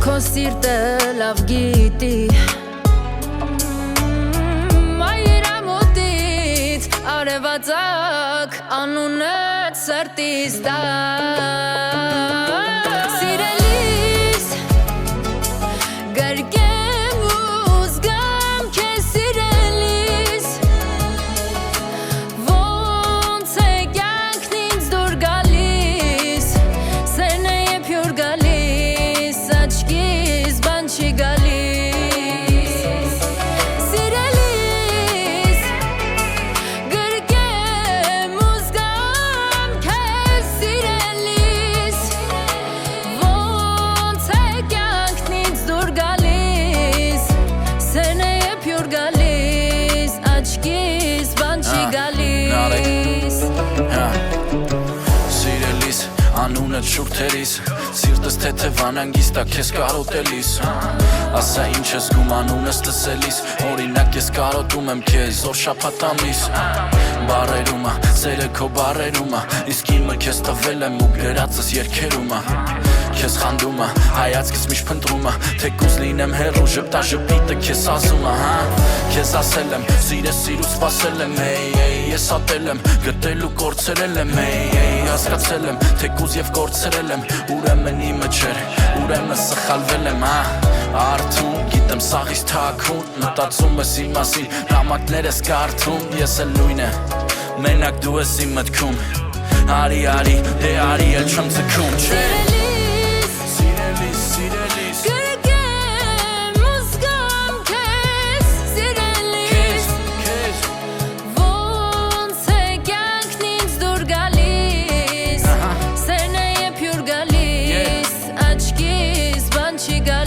Քո սիրտը լավ գիտի Մայրամոտից արևածագ անունդ սրտիս դա Սիրելիս գրկեմ ու զգամ քեզ սիրելիս Ոնց է կյանքն ինձ դուր գալիս Սերն է երբ յուր գալիս Աչքիս բան չի գալիս Սիրելիս գրկեմ ու զգամ քեզ սիրելիս Ոնց է կյանքն ինձ դուր գալիս Սերն է երբ յուր գալիս Աչքիս բան չի գալիս Սիրելիս, անունդ շուրթերիս Սիրտս թեթև անանգիստ ա քեզ կարոտելիս Ասա ինչ ես գում անունս լսելիս Օրինակ ես կարոտում եմ քեզ օր շաբաթ ամիս Բարերում ա, սերը քո բարերում ա Իսկ իմը քեզ տվել եմ ու գրածս երգերում ա Քեզ խանդում ա, հայացքս միշտ փնտրում ա Թեկուզ լինեմ հեռու ժպտաժպիտը քեզ ասում ա Քեզ ասել եմ, սիրես սիրու սպասել եմ Ես ատել եմ, գտել ու կորցրել եմ Հասկացել եմ, թեկուզ և կորցրել եմ Ուրեմն իմը չէր, ուրեմն սխալվել եմ Արթուն, գիտեմ սաղից թաքուն Մտածում ես իմ մասին, նամակներ ես կարդում Ես էլ նույնը, մենակ դու ես իմ մտքում Արի, դե արի էլ չեմ ձգում Սիրելիս Գրկեմ ու զգամ քեզ սիրելիս Ոնց է կյանքն ինձ դուր գալիս Սերն է երբ յուր գալիս Աչքիս բան չի գալիս